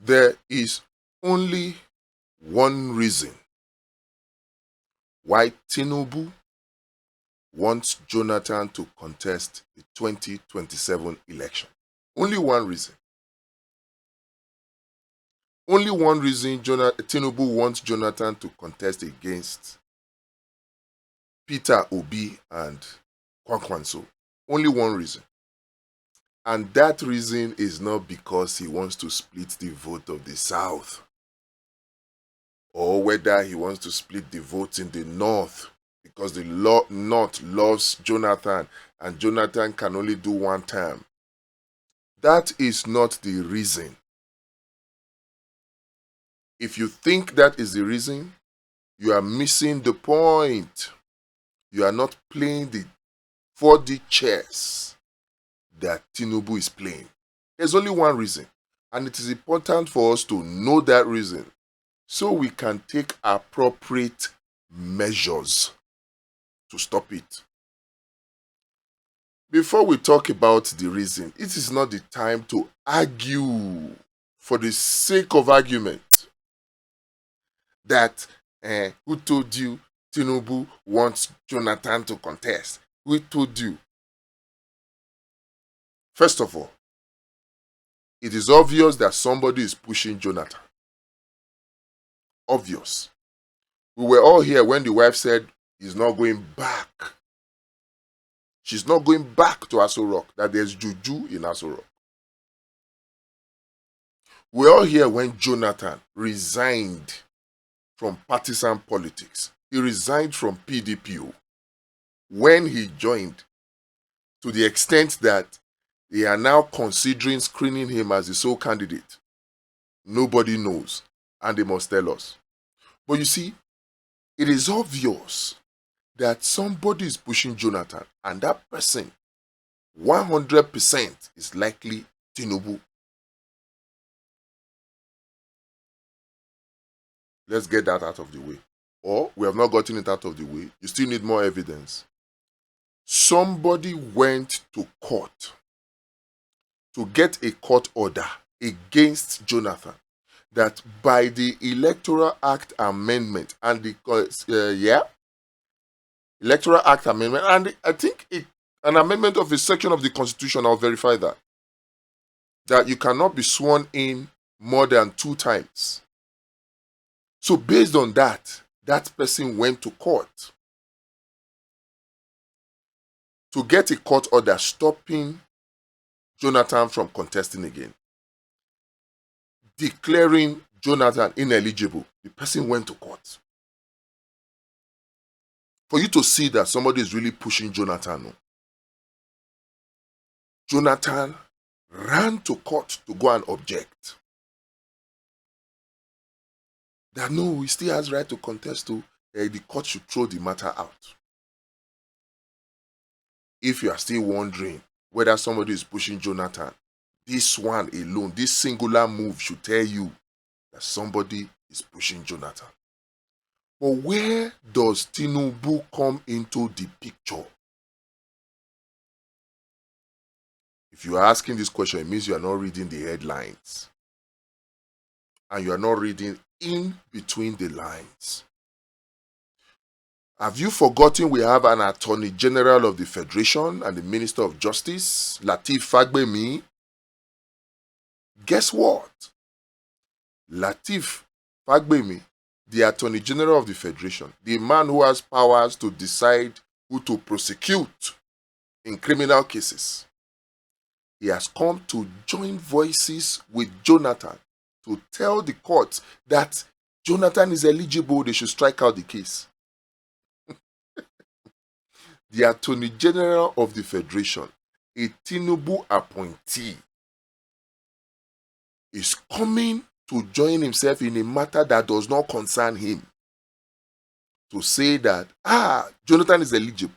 There is only one reason why Tinubu wants Jonathan to contest the 2027 election. Only one reason. Only one reason Tinubu wants Jonathan to contest against Peter Obi and Kwankwanso. Only one reason. And that reason is not because he wants to split the vote of the South, or whether he wants to split the votes in the North, because the North loves Jonathan and Jonathan can only do one term. That is not the reason. If you think that is the reason, you are missing the point. You are not playing the 4D chess that Tinubu is playing. There's only one reason, and it is important for us to know that reason so we can take appropriate measures to stop it. Before we talk about the reason, it is not the time to argue for the sake of argument that who told you Tinubu wants Jonathan to contest? Who told you? First of all, it is obvious that somebody is pushing Jonathan. Obvious. We were all here when the wife said he's not going back. She's not going back to Aso Rock, that there's juju in Aso Rock. We were all here when Jonathan resigned from partisan politics. He resigned from PDP when he joined, to the extent that they are now considering screening him as the sole candidate. Nobody knows, and they must tell us. But you see, it is obvious that somebody is pushing Jonathan, and that person, 100%, is likely Tinubu. Let's get that out of the way. Or we have not gotten it out of the way. You still need more evidence. Somebody went to court to get a court order against Jonathan that by the Electoral Act Amendment and the Electoral Act Amendment, and I think an amendment of a section of the Constitution, I'll verify that you cannot be sworn in more than 2 times. So based on that, that person went to court to get a court order stopping Jonathan from contesting again, declaring Jonathan ineligible. The person went to court. For you to see that somebody is really pushing Jonathan, Jonathan ran to court to go and object. That no, he still has right to contest, the court should throw the matter out. If you are still wondering whether somebody is pushing Jonathan, this one alone, this singular move should tell you that somebody is pushing Jonathan. But where does Tinubu come into the picture? If you are asking this question, it means you are not reading the headlines. And you are not reading in between the lines. Have you forgotten we have an Attorney General of the Federation and the Minister of Justice, Lateef Fagbemi? Guess what? Lateef Fagbemi, the Attorney General of the Federation, the man who has powers to decide who to prosecute in criminal cases, he has come to join voices with Jonathan to tell the court that Jonathan is eligible, they should strike out the case. The Attorney General of the Federation, a Tinubu appointee, is coming to join himself in a matter that does not concern him, to say that, Jonathan is eligible.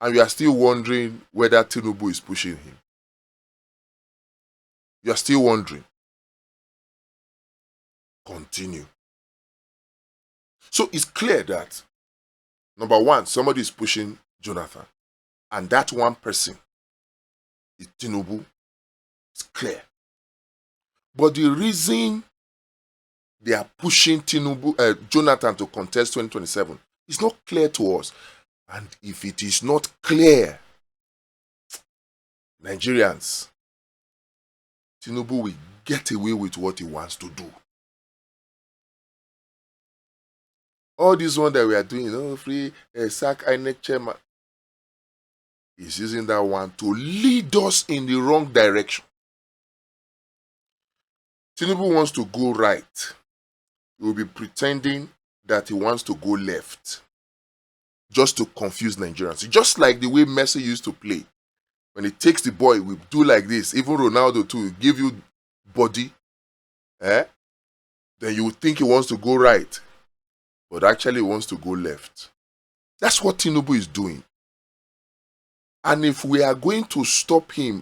And you are still wondering whether Tinubu is pushing him. You are still wondering. Continue. So it's clear that, number one, somebody is pushing Jonathan. And that one person is Tinubu. It's clear. But the reason they are pushing Jonathan to contest 2027 is not clear to us. And if it is not clear, Nigerians, Tinubu will get away with what he wants to do. All this one that we are doing, free sack INEC chairman, is using that one to lead us in the wrong direction. Tinubu wants to go right. He will be pretending that he wants to go left just to confuse Nigerians. Just like the way Messi used to play. When he takes the ball, he will do like this. Even Ronaldo too will give you body. Then you would think he wants to go right. But actually he wants to go left. That's what Tinubu is doing. And if we are going to stop him,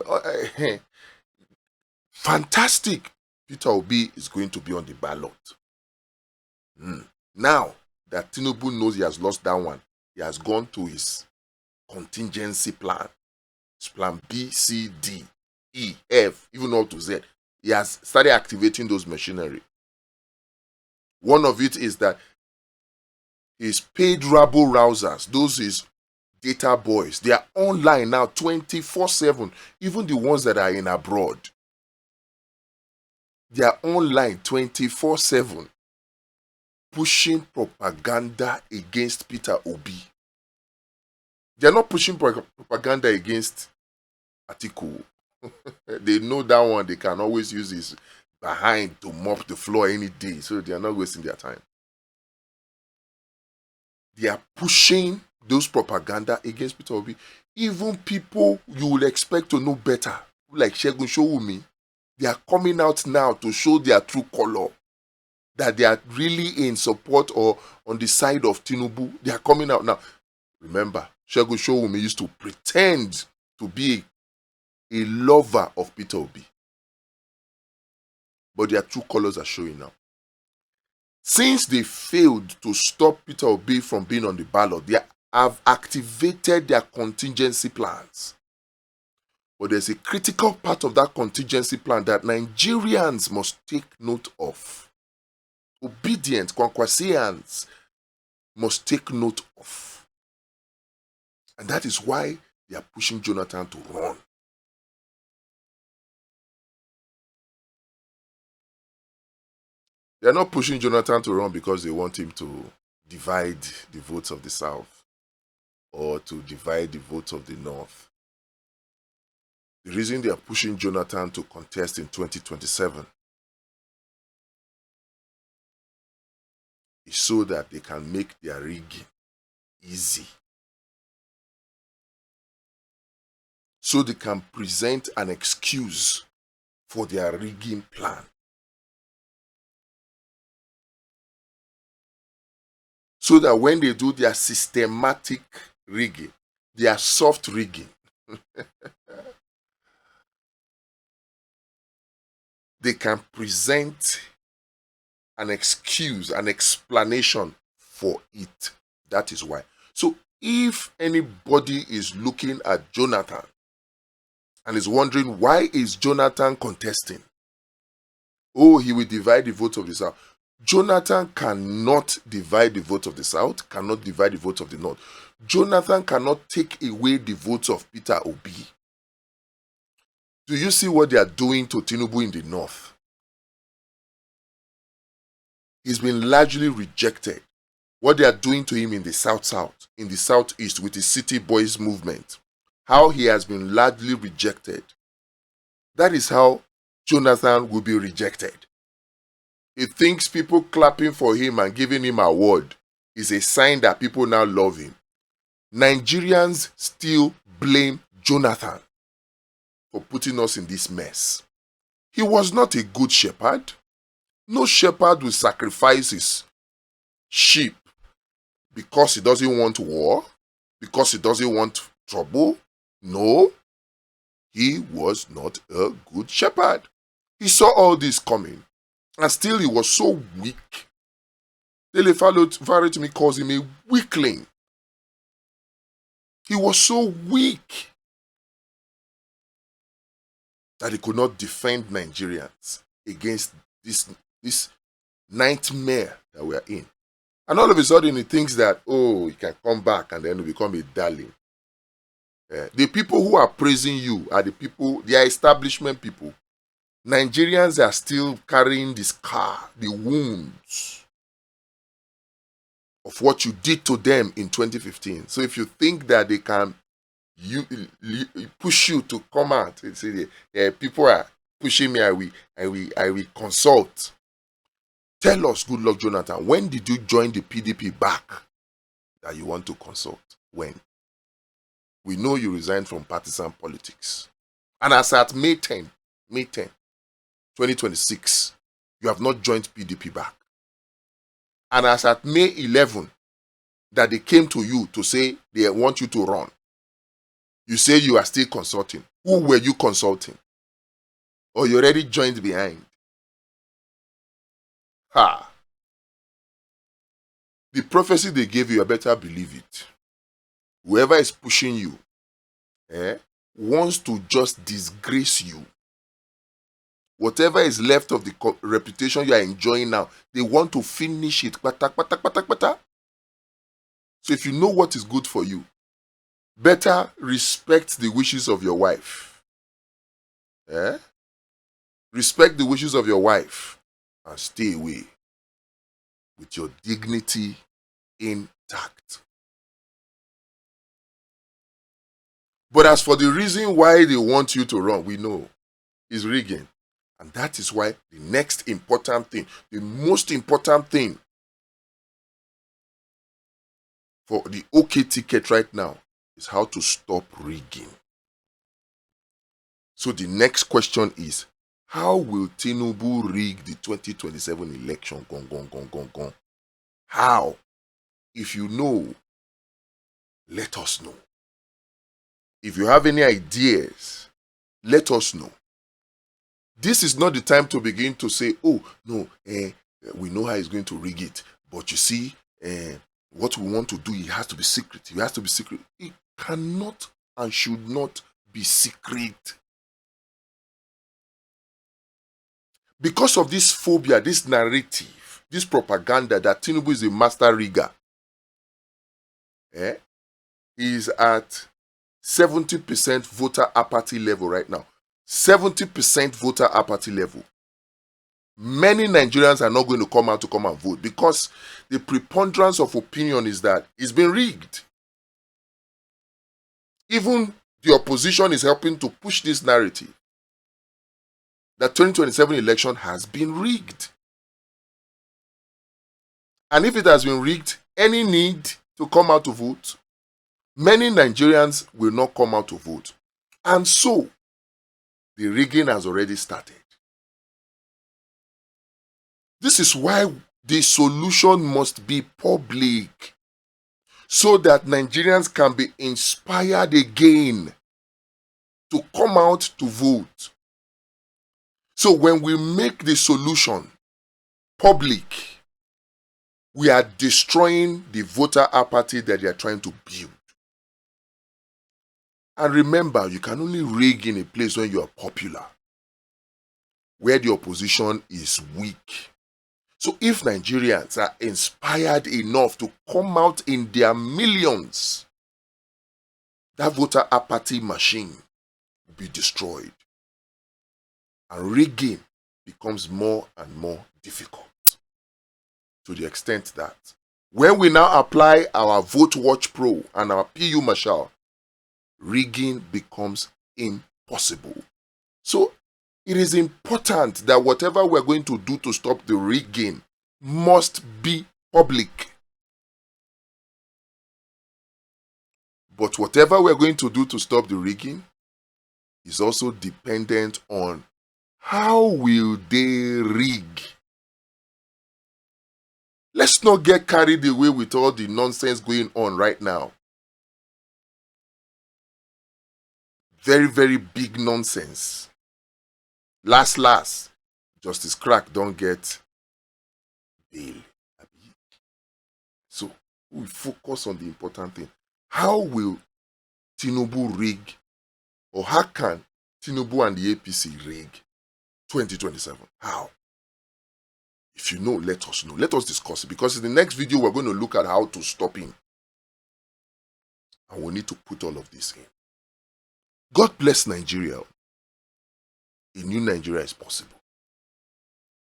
fantastic. Peter Obi is going to be on the ballot. Now that Tinubu knows he has lost that one, he has gone to his contingency plan. His plan B, C, D, E, F, even up to Z. He has started activating those machinery. One of it is that his paid rabble rousers, those his data boys, they are online now 24/7, even the ones that are in abroad. They are online 24/7, pushing propaganda against Peter Obi. They are not pushing propaganda against Atiku. They know that one, they can always use his behind to mop the floor any day, so they are not wasting their time. They are pushing those propaganda against Peter Obi. Even people you will expect to know better, like Segun Showumi, they are coming out now to show their true color, that they are really in support or on the side of Tinubu. They are coming out now. Remember, Segun Showumi used to pretend to be a lover of Peter Obi. But their true colors are showing now. Since they failed to stop Peter Obi from being on the ballot, they have activated their contingency plans. But there's a critical part of that contingency plan that Nigerians must take note of. Obedient Kwankwasians must take note of. And that is why they are pushing Jonathan to run. They are not pushing Jonathan to run because they want him to divide the votes of the South or to divide the votes of the North. The reason they are pushing Jonathan to contest in 2027 is so that they can make their rigging easy. So they can present an excuse for their rigging plan. So that when they do their systematic rigging, their soft rigging, they can present an excuse, an explanation for it. That is why. So if anybody is looking at Jonathan and is wondering why is Jonathan contesting? Oh, he will divide the vote of the South. Jonathan cannot divide the vote of the South, cannot divide the vote of the North. Jonathan cannot take away the votes of Peter Obi. Do you see what they are doing to Tinubu in the North? He's been largely rejected. What they are doing to him in the South, in the Southeast with the City Boys movement, how he has been largely rejected. That is how Jonathan will be rejected. He thinks people clapping for him and giving him an award is a sign that people now love him. Nigerians still blame Jonathan for putting us in this mess. He was not a good shepherd. No shepherd will sacrifice his sheep because he doesn't want war, because he doesn't want trouble. No, he was not a good shepherd. He saw all this coming. And still he was so weak. Dele Faretimi calls him a weakling. He was so weak that he could not defend Nigerians. against this nightmare that we are in. And all of a sudden he thinks that, oh, he can come back and then become a darling. The people who are praising you are the people, they are establishment people. Nigerians are still carrying the scar, the wounds of what you did to them in 2015. So if you think that they can push you to come out and say, people are pushing me, I will consult. Tell us, Goodluck Jonathan, when did you join the PDP back that you want to consult? When? We know you resigned from partisan politics. And as at May 10, 2026, you have not joined PDP back. And as at May 11, that they came to you to say they want you to run, you say you are still consulting. Who were you consulting? Or you already joined behind? Ha! The prophecy they gave you, I better believe it. Whoever is pushing you wants to just disgrace you. Whatever is left of the reputation you are enjoying now, they want to finish it. So if you know what is good for you, better respect the wishes of your wife. Respect the wishes of your wife and stay away with your dignity intact. But as for the reason why they want you to run, we know is rigging. And that is why the next important thing, the most important thing for the OK ticket right now is how to stop rigging. So the next question is, how will Tinubu rig the 2027 election? Gong. How? If you know, let us know. If you have any ideas, let us know. This is not the time to begin to say, oh, no, we know how he's going to rig it. But you see, what we want to do, it has to be secret. It has to be secret. It cannot and should not be secret. Because of this phobia, this narrative, this propaganda that Tinubu is a master rigger, is at 70% voter apathy level right now. 70% voter apathy level. Many Nigerians are not going to come out and vote because the preponderance of opinion is that it's been rigged. Even the opposition is helping to push this narrative that 2027 election has been rigged. And if it has been rigged, any need to come out to vote, many Nigerians will not come out to vote. And so, the rigging has already started. This is why the solution must be public, so that Nigerians can be inspired again to come out to vote. So when we make the solution public, we are destroying the voter apathy that they are trying to build. And remember, you can only rig in a place when you are popular, where the opposition is weak. So if Nigerians are inspired enough to come out in their millions, that voter apathy machine will be destroyed. And rigging becomes more and more difficult. To the extent that when we now apply our Vote Watch Pro and our PU Marshal, rigging becomes impossible. So it is important that whatever we're going to do to stop the rigging must be public. But whatever we're going to do to stop the rigging is also dependent on how will they rig. Let's not get carried away with all the nonsense going on right now. Very, very big nonsense. Last, Justice Crack don't get bail. So we focus on the important thing. How will Tinubu rig, or how can Tinubu and the APC rig 2027. How? If you know, let us know. Let us discuss it, because in the next video, we're going to look at how to stop him. And we need to put all of this in. God bless Nigeria. A new Nigeria is possible.